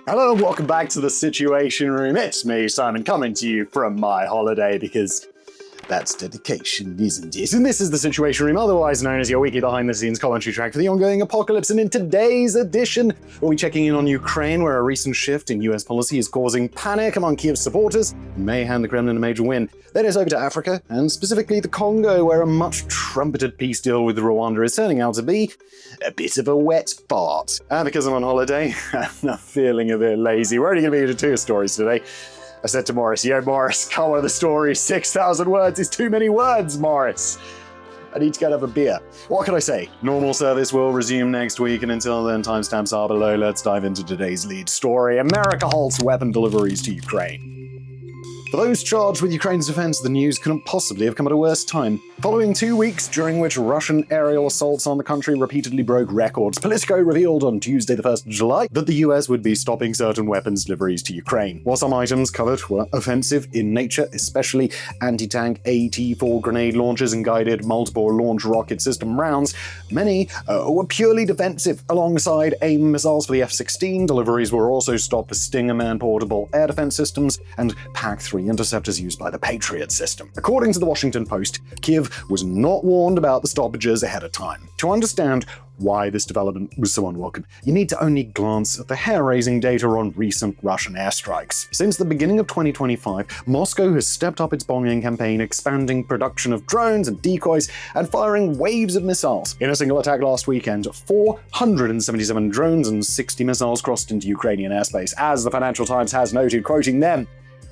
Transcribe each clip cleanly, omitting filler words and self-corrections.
Hello and welcome back to the Situation Room. It's me, Simon, coming to you from my holiday because that's dedication, isn't it? And this is the Situation Room, otherwise known as your weekly behind-the-scenes commentary track for the ongoing apocalypse. And in today's edition, we'll be checking in on Ukraine, where a recent shift in US policy is causing panic among Kiev's supporters and may hand the Kremlin a major win. Then it's over to Africa, and specifically the Congo, where a much-trumpeted peace deal with Rwanda is turning out to be a bit of a wet fart. And because I'm on holiday, I'm feeling a bit lazy. We're only going to be into two stories today. I said to Morris, yo, Morris, come on the story. 6,000 words is too many words, Morris. I need to go have a beer. What can I say? Normal service will resume next week, and until then, timestamps are below. Let's dive into today's lead story. America halts weapon deliveries to Ukraine. For those charged with Ukraine's defense, the news couldn't possibly have come at a worse time. Following 2 weeks during which Russian aerial assaults on the country repeatedly broke records, Politico revealed on Tuesday the 1st of July that the US would be stopping certain weapons deliveries to Ukraine. While some items covered were offensive in nature, especially anti-tank AT-4 grenade launchers and guided multiple launch rocket system rounds, many were purely defensive. Alongside AIM missiles for the F-16, deliveries were also stopped for Stinger man-portable air defense systems and PAC-3 interceptors used by the Patriot system. According to the Washington Post, Kiev was not warned about the stoppages ahead of time. To understand why this development was so unwelcome, you need to only glance at the hair-raising data on recent Russian airstrikes. Since the beginning of 2025, Moscow has stepped up its bombing campaign, expanding production of drones and decoys and firing waves of missiles. In a single attack last weekend, 477 drones and 60 missiles crossed into Ukrainian airspace. As the Financial Times has noted, quoting them,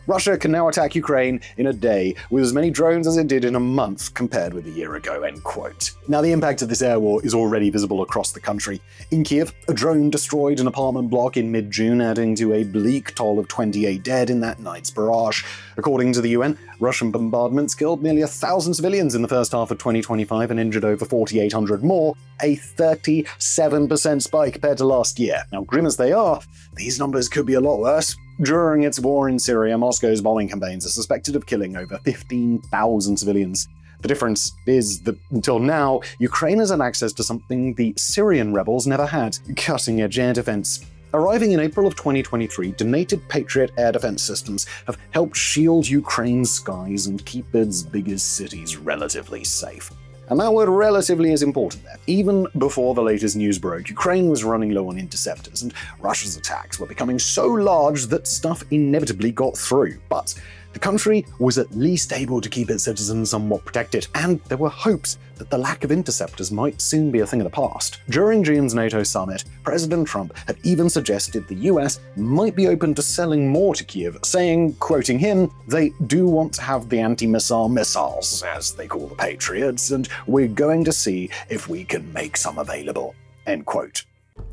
Russia can now attack Ukraine in a day with as many drones as it did in a month compared with a year ago, end quote. Now, the impact of this air war is already visible across the country. In Kiev, a drone destroyed an apartment block in mid-June, adding to a bleak toll of 28 dead in that night's barrage. According to the UN, Russian bombardments killed nearly 1,000 civilians in the first half of 2025 and injured over 4,800 more, a 37% spike compared to last year. Now, grim as they are, these numbers could be a lot worse. During its war in Syria, Moscow's bombing campaigns are suspected of killing over 15,000 civilians. The difference is that until now, Ukraine has had access to something the Syrian rebels never had: cutting-edge air defense. Arriving in April of 2023, donated Patriot air defense systems have helped shield Ukraine's skies and keep its biggest cities relatively safe. And that word relatively is important there. Even before the latest news broke, Ukraine was running low on interceptors, and Russia's attacks were becoming so large that stuff inevitably got through. But the country was at least able to keep its citizens somewhat protected, and there were hopes that the lack of interceptors might soon be a thing of the past. During June's NATO summit, President Trump had even suggested the US might be open to selling more to Kiev, saying, quoting him, "They do want to have the anti-missile missiles, as they call the Patriots, and we're going to see if we can make some available," end quote.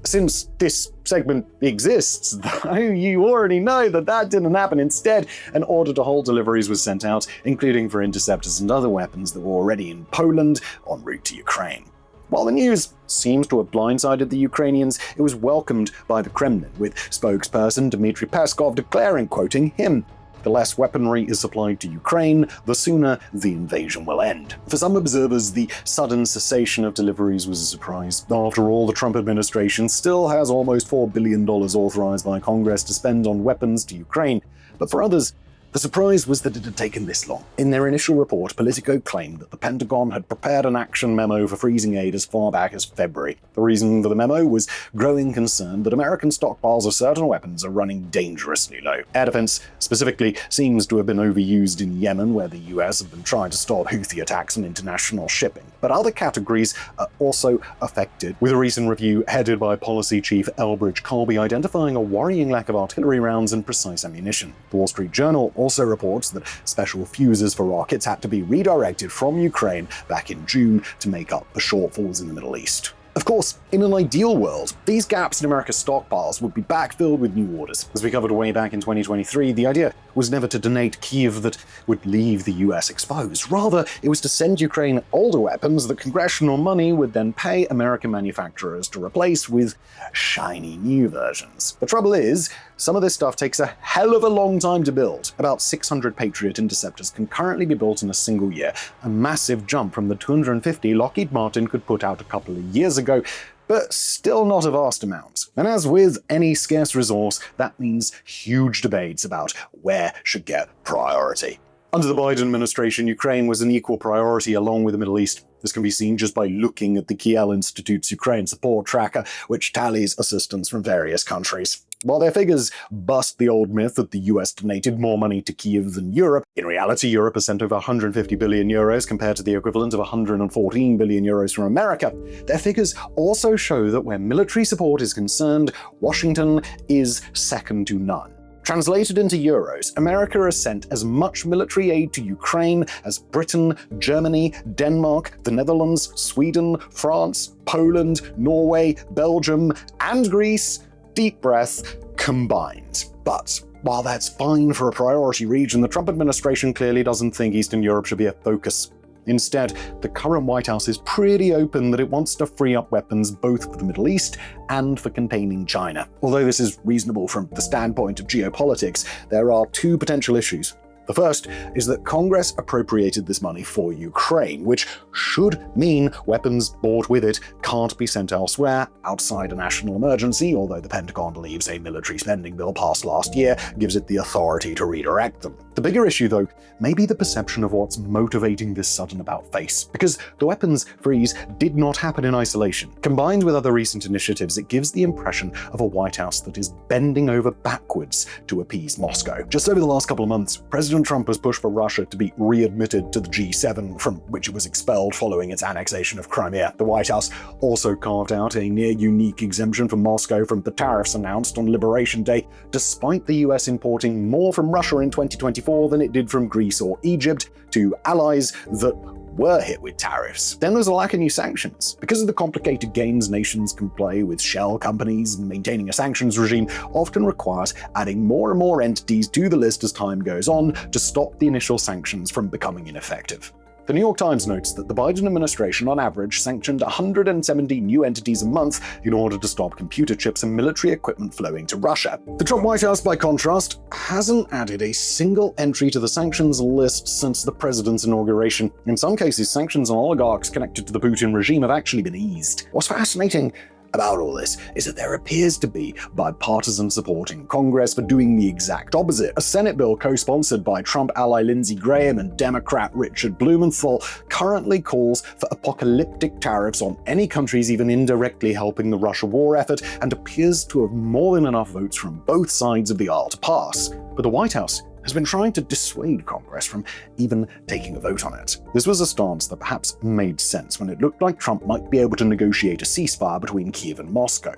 Since this segment exists, though, you already know that that didn't happen. Instead, an order to halt deliveries was sent out, including for interceptors and other weapons that were already in Poland en route to Ukraine. While the news seems to have blindsided the Ukrainians, it was welcomed by the Kremlin, with spokesperson Dmitry Peskov declaring, quoting him, "The less weaponry is supplied to Ukraine, the sooner the invasion will end." For some observers, the sudden cessation of deliveries was a surprise. After all, the Trump administration still has almost $4 billion authorized by Congress to spend on weapons to Ukraine. But for others, the surprise was that it had taken this long. In their initial report, Politico claimed that the Pentagon had prepared an action memo for freezing aid as far back as February. The reason for the memo was growing concern that American stockpiles of certain weapons are running dangerously low. Air defense, specifically, seems to have been overused in Yemen, where the US have been trying to stop Houthi attacks on international shipping. But other categories are also affected, with a recent review headed by Policy Chief Elbridge Colby identifying a worrying lack of artillery rounds and precise ammunition. The Wall Street Journal also reports that special fuses for rockets had to be redirected from Ukraine back in June to make up the shortfalls in the Middle East. Of course, in an ideal world, these gaps in America's stockpiles would be backfilled with new orders. As we covered way back in 2023, the idea was never to donate Kyiv that would leave the US exposed. Rather, it was to send Ukraine older weapons that congressional money would then pay American manufacturers to replace with shiny new versions. The trouble is, some of this stuff takes a hell of a long time to build. About 600 Patriot interceptors can currently be built in a single year, a massive jump from the 250 Lockheed Martin could put out a couple of years ago. but still not a vast amount. And as with any scarce resource, that means huge debates about where should get priority. Under the Biden administration, Ukraine was an equal priority along with the Middle East. This can be seen just by looking at the Kiel Institute's Ukraine support tracker, which tallies assistance from various countries. While their figures bust the old myth that the US donated more money to Kyiv than Europe, in reality Europe has sent over 150 billion euros compared to the equivalent of 114 billion euros from America. Their figures also show that where military support is concerned, Washington is second to none. Translated into euros, America has sent as much military aid to Ukraine as Britain, Germany, Denmark, the Netherlands, Sweden, France, Poland, Norway, Belgium, and Greece, deep breath, combined. But while that's fine for a priority region, the Trump administration clearly doesn't think Eastern Europe should be a focus. Instead, the current White House is pretty open that it wants to free up weapons both for the Middle East and for containing China. Although this is reasonable from the standpoint of geopolitics, there are two potential issues. The first is that Congress appropriated this money for Ukraine, which should mean weapons bought with it can't be sent elsewhere outside a national emergency, although the Pentagon believes a military spending bill passed last year gives it the authority to redirect them. The bigger issue, though, may be the perception of what's motivating this sudden about-face, because the weapons freeze did not happen in isolation. Combined with other recent initiatives, it gives the impression of a White House that is bending over backwards to appease Moscow. Just over the last couple of months, President Trump has pushed for Russia to be readmitted to the G7, from which it was expelled following its annexation of Crimea. The White House also carved out a near-unique exemption for Moscow from the tariffs announced on Liberation Day, despite the US importing more from Russia in 2024 than it did from Greece or Egypt, to allies that were hit with tariffs. Then there's a lack of new sanctions. Because of the complicated games nations can play with shell companies, maintaining a sanctions regime often requires adding more and more entities to the list as time goes on to stop the initial sanctions from becoming ineffective. The New York Times notes that the Biden administration on average sanctioned 170 new entities a month in order to stop computer chips and military equipment flowing to Russia. The Trump White House, by contrast, hasn't added a single entry to the sanctions list since the president's inauguration. In some cases, sanctions on oligarchs connected to the Putin regime have actually been eased. What's fascinating about all this is that there appears to be bipartisan support in Congress for doing the exact opposite. A Senate bill co-sponsored by Trump ally Lindsey Graham and Democrat Richard Blumenthal currently calls for apocalyptic tariffs on any countries even indirectly helping the Russia war effort, and appears to have more than enough votes from both sides of the aisle to pass. But the White House has been trying to dissuade Congress from even taking a vote on it. This was a stance that perhaps made sense when it looked like Trump might be able to negotiate a ceasefire between Kyiv and Moscow.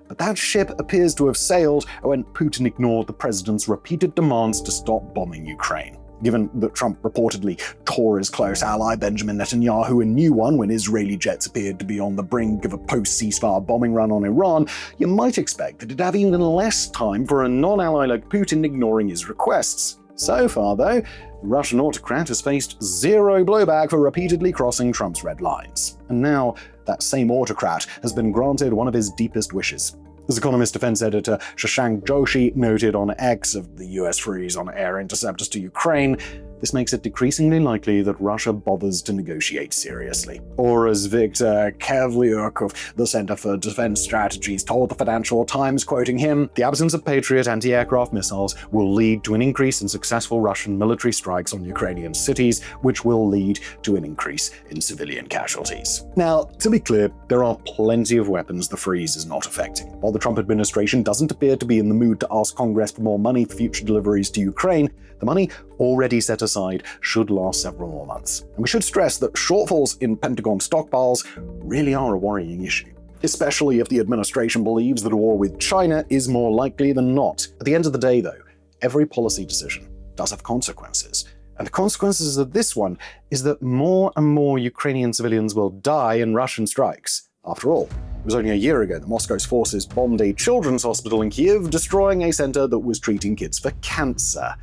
But that ship appears to have sailed when Putin ignored the president's repeated demands to stop bombing Ukraine. Given that Trump reportedly tore his close ally Benjamin Netanyahu a new one when Israeli jets appeared to be on the brink of a post-ceasefire bombing run on Iran, you might expect that he'd have even less time for a non-ally like Putin ignoring his requests. So far, though, the Russian autocrat has faced zero blowback for repeatedly crossing Trump's red lines. And now, that same autocrat has been granted one of his deepest wishes. As Economist defense editor Shashank Joshi noted on X of the US freeze on air interceptors to Ukraine, this makes it decreasingly likely that Russia bothers to negotiate seriously. Or as Viktor Kevliuk of the Center for Defense Strategies told the Financial Times, quoting him, "The absence of Patriot anti-aircraft missiles will lead to an increase in successful Russian military strikes on Ukrainian cities, which will lead to an increase in civilian casualties." Now, to be clear, there are plenty of weapons the freeze is not affecting. While the Trump administration doesn't appear to be in the mood to ask Congress for more money for future deliveries to Ukraine, the money already set aside should last several more months. And we should stress that shortfalls in Pentagon stockpiles really are a worrying issue, especially if the administration believes that a war with China is more likely than not. At the end of the day, though, every policy decision does have consequences. And the consequences of this one is that more and more Ukrainian civilians will die in Russian strikes. After all, it was only a year ago that Moscow's forces bombed a children's hospital in Kyiv, destroying a center that was treating kids for cancer.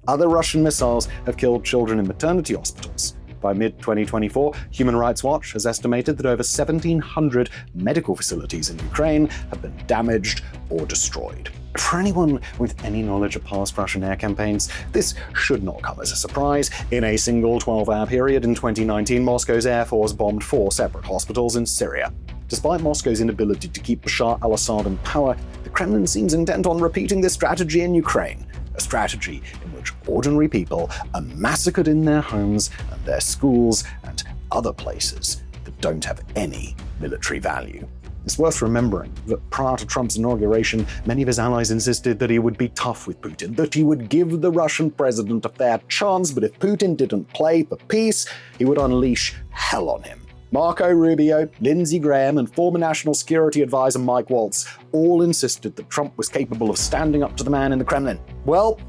Other Russian missiles have killed children in maternity hospitals. By mid-2024, Human Rights Watch has estimated that over 1,700 medical facilities in Ukraine have been damaged or destroyed. For anyone with any knowledge of past Russian air campaigns, this should not come as a surprise. In a single 12-hour period in 2019, Moscow's Air Force bombed 4 separate hospitals in Syria. Despite Moscow's inability to keep Bashar al-Assad in power, the Kremlin seems intent on repeating this strategy in Ukraine, a strategy in which ordinary people are massacred in their homes and their schools and other places that don't have any military value. It's worth remembering that prior to Trump's inauguration, many of his allies insisted that he would be tough with Putin, that he would give the Russian president a fair chance, but if Putin didn't play for peace, he would unleash hell on him. Marco Rubio, Lindsey Graham, and former National Security Advisor Mike Waltz all insisted that Trump was capable of standing up to the man in the Kremlin. Well,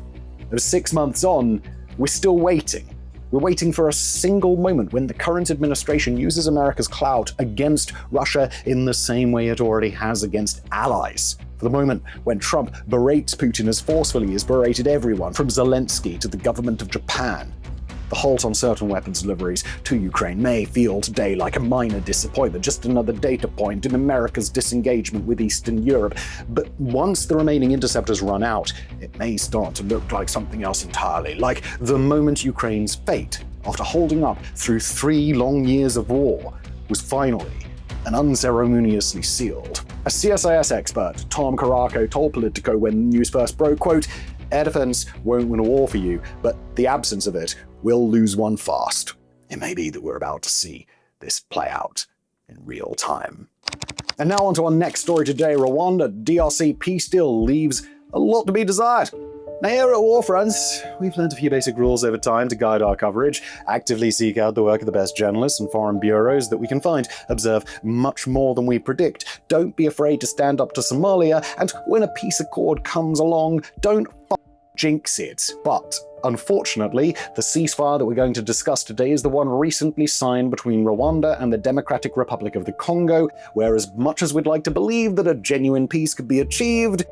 6 months on, we're still waiting. We're waiting for a single moment when the current administration uses America's clout against Russia in the same way it already has against allies. For the moment when Trump berates Putin as forcefully as berated everyone, from Zelensky to the government of Japan. The halt on certain weapons deliveries to Ukraine may feel today like a minor disappointment, just another data point in America's disengagement with Eastern Europe. But once the remaining interceptors run out, it may start to look like something else entirely, like the moment Ukraine's fate, after holding up through 3 long years of war, was finally and unceremoniously sealed. A CSIS expert, Tom Caraco, told Politico when the news first broke, quote, "Air defense won't win a war for you, but the absence of it will lose one fast." It may be that we're about to see this play out in real time. And now on to our next story today. Rwanda-DRC peace deal leaves a lot to be desired. Now here at WarFronts, we've learned a few basic rules over time to guide our coverage, actively seek out the work of the best journalists and foreign bureaus that we can find, observe much more than we predict, don't be afraid to stand up to Somalia, and when a peace accord comes along, don't jinx it. But unfortunately, the ceasefire that we're going to discuss today is the one recently signed between Rwanda and the Democratic Republic of the Congo, where as much as we'd like to believe that a genuine peace could be achieved,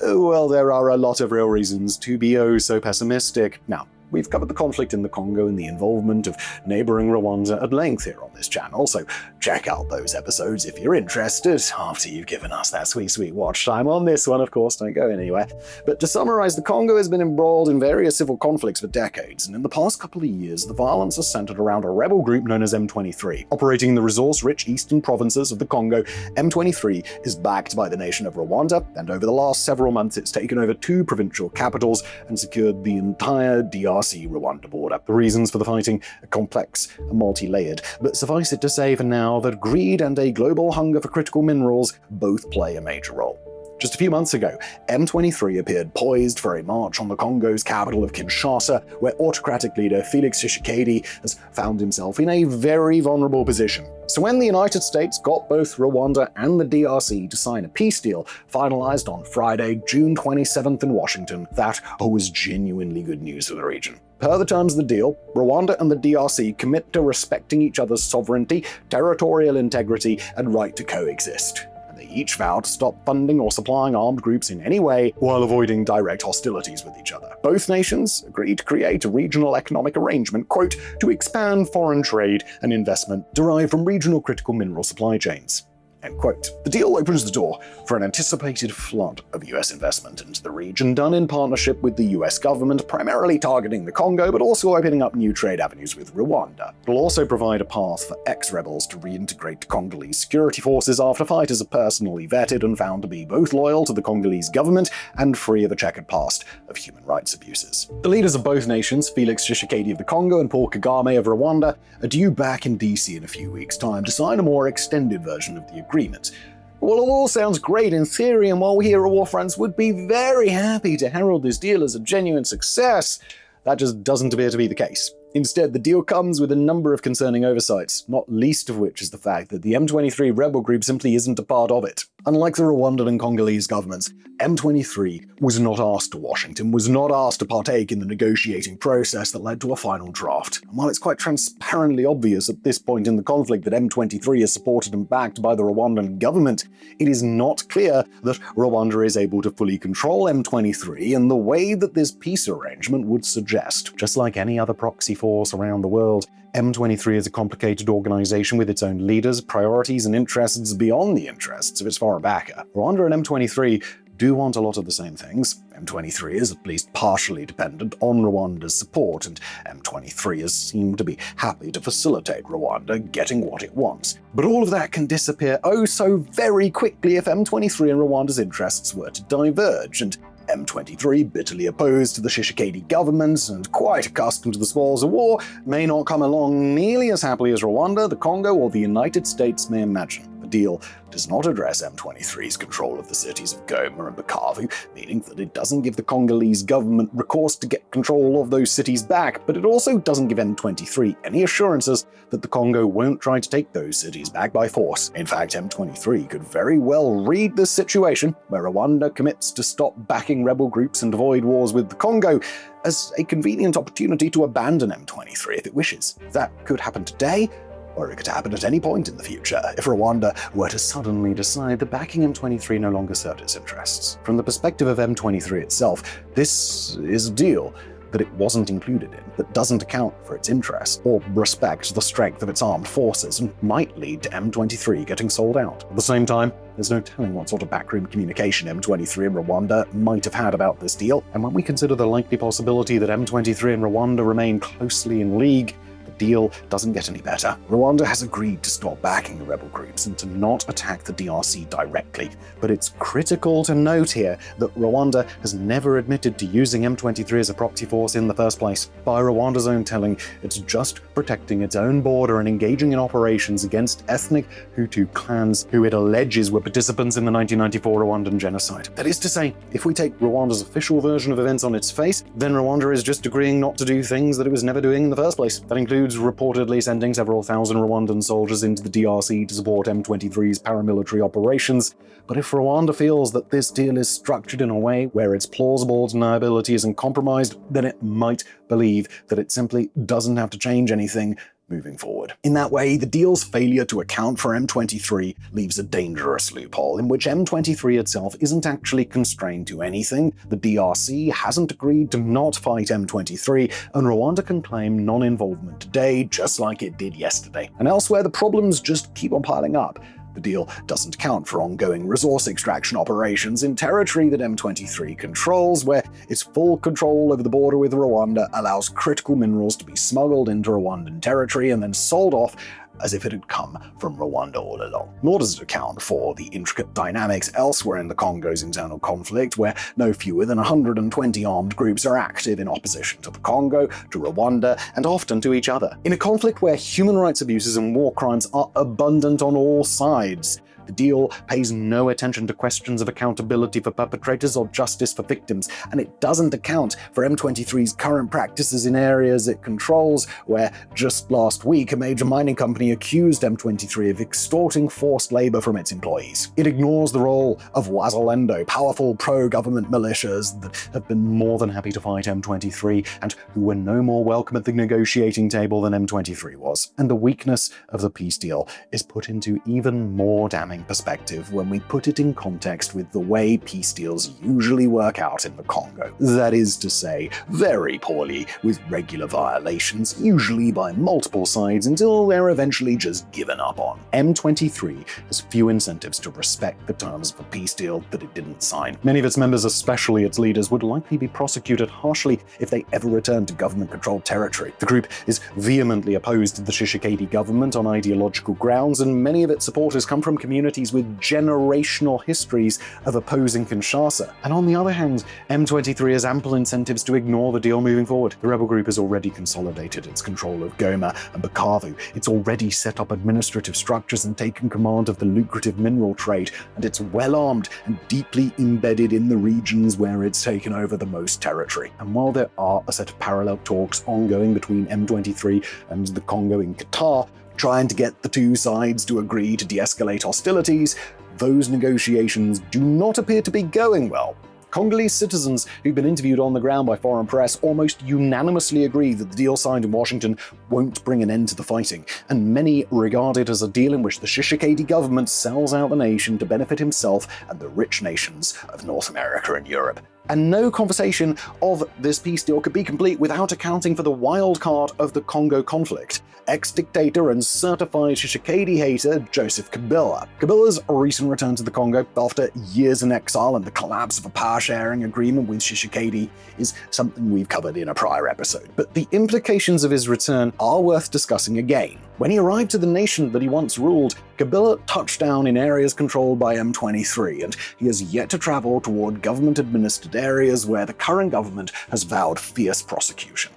well, there are a lot of real reasons to be oh so pessimistic. Now, we've covered the conflict in the Congo and the involvement of neighboring Rwanda at length here on this channel, so check out those episodes if you're interested, after you've given us that sweet, sweet watch time on this one, of course, don't go anywhere. But to summarize, the Congo has been embroiled in various civil conflicts for decades, and in the past couple of years, the violence has centered around a rebel group known as M23. Operating in the resource-rich eastern provinces of the Congo, M23 is backed by the nation of Rwanda, and over the last several months, it's taken over 2 provincial capitals and secured the entire DRC-Rwanda border. The reasons for the fighting are complex and multi-layered, but suffice it to say for now that greed and a global hunger for critical minerals both play a major role. Just a few months ago, M23 appeared poised for a march on the Congo's capital of Kinshasa, where autocratic leader Felix Tshisekedi has found himself in a very vulnerable position. So when the United States got both Rwanda and the DRC to sign a peace deal, finalized on Friday, June 27th in Washington, that was genuinely good news for the region. Per the terms of the deal, Rwanda and the DRC commit to respecting each other's sovereignty, territorial integrity, and right to coexist. They each vow to stop funding or supplying armed groups in any way while avoiding direct hostilities with each other. Both nations agreed to create a regional economic arrangement, quote, to expand foreign trade and investment derived from regional critical mineral supply chains. End quote. The deal opens the door for an anticipated flood of US investment into the region, done in partnership with the US government, primarily targeting the Congo, but also opening up new trade avenues with Rwanda. It'll also provide a path for ex-rebels to reintegrate Congolese security forces after fighters are personally vetted and found to be both loyal to the Congolese government and free of a checkered past of human rights abuses. The leaders of both nations, Felix Tshisekedi of the Congo and Paul Kagame of Rwanda, are due back in DC in a few weeks' time to sign a more extended version of the agreement. Well, it all sounds great in theory, and while we here at WarFronts would be very happy to herald this deal as a genuine success, that just doesn't appear to be the case. Instead, the deal comes with a number of concerning oversights, not least of which is the fact that the M23 rebel group simply isn't a part of it. Unlike the Rwandan and Congolese governments, M23 was not asked to Washington, was not asked to partake in the negotiating process that led to a final draft. And while it's quite transparently obvious at this point in the conflict that M23 is supported and backed by the Rwandan government, it is not clear that Rwanda is able to fully control M23 in the way that this peace arrangement would suggest. Just like any other proxy force around the world, M23 is a complicated organization with its own leaders, priorities, and interests beyond the interests of its foreign backer. Rwanda and M23 do want a lot of the same things. M23 is at least partially dependent on Rwanda's support, and M23 has seemed to be happy to facilitate Rwanda getting what it wants. But all of that can disappear oh so very quickly if M23 and Rwanda's interests were to diverge, and M23, bitterly opposed to the Tshisekedi government and quite accustomed to the spoils of war, may not come along nearly as happily as Rwanda, the Congo, or the United States may imagine. The deal does not address M23's control of the cities of Goma and Bukavu, meaning that it doesn't give the Congolese government recourse to get control of those cities back, but it also doesn't give M23 any assurances that the Congo won't try to take those cities back by force. In fact, M23 could very well read this situation, where Rwanda commits to stop backing rebel groups and avoid wars with the Congo, as a convenient opportunity to abandon M23 if it wishes. That could happen today, or it could happen at any point in the future if Rwanda were to suddenly decide that backing M23 no longer served its interests. From the perspective of M23 itself, this is a deal that it wasn't included in, that doesn't account for its interest or respect the strength of its armed forces, and might lead to M23 getting sold out. At the same time, there's no telling what sort of backroom communication M23 and Rwanda might have had about this deal, and when we consider the likely possibility that M23 and Rwanda remain closely in league, the deal doesn't get any better. Rwanda has agreed to stop backing the rebel groups and to not attack the DRC directly, but it's critical to note here that Rwanda has never admitted to using M23 as a proxy force in the first place. By Rwanda's own telling, it's just protecting its own border and engaging in operations against ethnic Hutu clans who it alleges were participants in the 1994 Rwandan genocide. That is to say, if we take Rwanda's official version of events on its face, then Rwanda is just agreeing not to do things that it was never doing in the first place. That includes reportedly sending several thousand Rwandan soldiers into the DRC to support M23's paramilitary operations. But if Rwanda feels that this deal is structured in a way where its plausible deniability isn't compromised, then it might believe that it simply doesn't have to change anything moving forward. In that way, the deal's failure to account for M23 leaves a dangerous loophole in which M23 itself isn't actually constrained to anything, the DRC hasn't agreed to not fight M23, and Rwanda can claim non-involvement today just like it did yesterday. And elsewhere, the problems just keep on piling up. The deal doesn't account for ongoing resource extraction operations in territory that M23 controls, where its full control over the border with Rwanda allows critical minerals to be smuggled into Rwandan territory and then sold off as if it had come from Rwanda all along. Nor does it account for the intricate dynamics elsewhere in the Congo's internal conflict, where no fewer than 120 armed groups are active in opposition to the Congo, to Rwanda, and often to each other. In a conflict where human rights abuses and war crimes are abundant on all sides, the deal pays no attention to questions of accountability for perpetrators or justice for victims, and it doesn't account for M23's current practices in areas it controls, where just last week a major mining company accused M23 of extorting forced labor from its employees. It ignores the role of Wazalendo, powerful pro-government militias that have been more than happy to fight M23 and who were no more welcome at the negotiating table than M23 was. And the weakness of the peace deal is put into even more damning perspective when we put it in context with the way peace deals usually work out in the Congo. That is to say, very poorly, with regular violations, usually by multiple sides, until they're eventually just given up on. M23 has few incentives to respect the terms of a peace deal that it didn't sign. Many of its members, especially its leaders, would likely be prosecuted harshly if they ever returned to government-controlled territory. The group is vehemently opposed to the Tshisekedi government on ideological grounds, and many of its supporters come from communities with generational histories of opposing Kinshasa. And on the other hand, M23 has ample incentives to ignore the deal moving forward. The rebel group has already consolidated its control of Goma and Bukavu. It's already set up administrative structures and taken command of the lucrative mineral trade, and it's well-armed and deeply embedded in the regions where it's taken over the most territory. And while there are a set of parallel talks ongoing between M23 and the Congo in Qatar, trying to get the two sides to agree to de-escalate hostilities, those negotiations do not appear to be going well. Congolese citizens who've been interviewed on the ground by foreign press almost unanimously agree that the deal signed in Washington won't bring an end to the fighting, and many regard it as a deal in which the Tshisekedi government sells out the nation to benefit himself and the rich nations of North America and Europe. And no conversation of this peace deal could be complete without accounting for the wild card of the Congo conflict. Ex-dictator and certified Tshisekedi hater Joseph Kabila. Kabila's recent return to the Congo after years in exile and the collapse of a power-sharing agreement with Tshisekedi is something we've covered in a prior episode. But the implications of his return are worth discussing again. When he arrived to the nation that he once ruled, Kabila touched down in areas controlled by M23, and he has yet to travel toward government-administered areas where the current government has vowed fierce prosecution.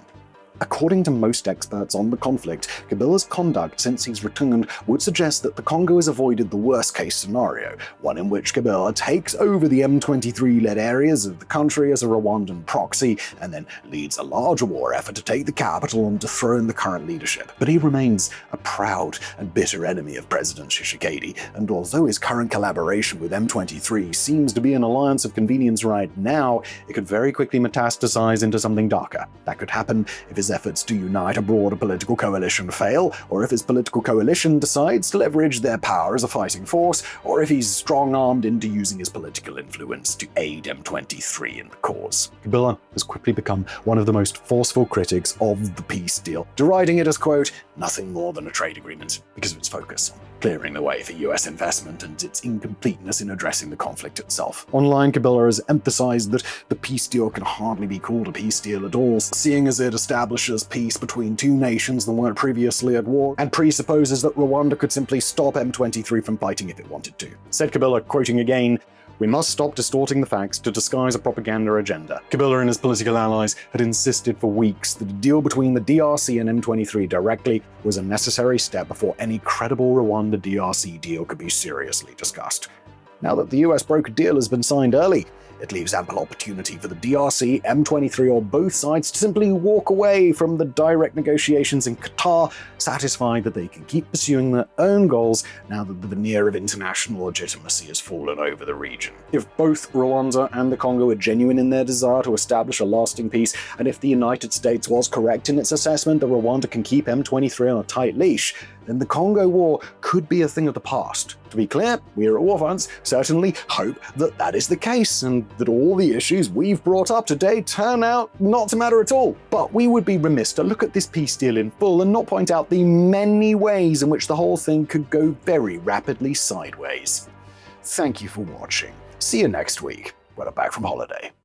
According to most experts on the conflict, Kabila's conduct since he's returned would suggest that the Congo has avoided the worst-case scenario, one in which Kabila takes over the M23-led areas of the country as a Rwandan proxy, and then leads a larger war effort to take the capital and dethrone the current leadership. But he remains a proud and bitter enemy of President Tshisekedi, and although his current collaboration with M23 seems to be an alliance of convenience right now, it could very quickly metastasize into something darker. That could happen if his efforts to unite a broader political coalition fail, or if his political coalition decides to leverage their power as a fighting force, or if he's strong-armed into using his political influence to aid M23 in the cause. Kabila has quickly become one of the most forceful critics of the peace deal, deriding it as, quote, nothing more than a trade agreement, because of its focus on clearing the way for US investment and its incompleteness in addressing the conflict itself. Online, Kabila has emphasized that the peace deal can hardly be called a peace deal at all, seeing as it establishes peace between two nations that weren't previously at war, and presupposes that Rwanda could simply stop M23 from fighting if it wanted to. Said Kabila, quoting again, "We must stop distorting the facts to disguise a propaganda agenda." Kabila and his political allies had insisted for weeks that a deal between the DRC and M23 directly was a necessary step before any credible Rwanda-DRC deal could be seriously discussed. Now that the US broker deal has been signed early, it leaves ample opportunity for the DRC, M23, or both sides to simply walk away from the direct negotiations in Qatar, satisfied that they can keep pursuing their own goals now that the veneer of international legitimacy has fallen over the region. If both Rwanda and the Congo are genuine in their desire to establish a lasting peace, and if the United States was correct in its assessment that Rwanda can keep M23 on a tight leash, then the Congo War could be a thing of the past. To be clear, we here at WarFronts certainly hope that that is the case, and that all the issues we've brought up today turn out not to matter at all. But we would be remiss to look at this peace deal in full and not point out the many ways in which the whole thing could go very rapidly sideways. Thank you for watching. See you next week when I'm back from holiday.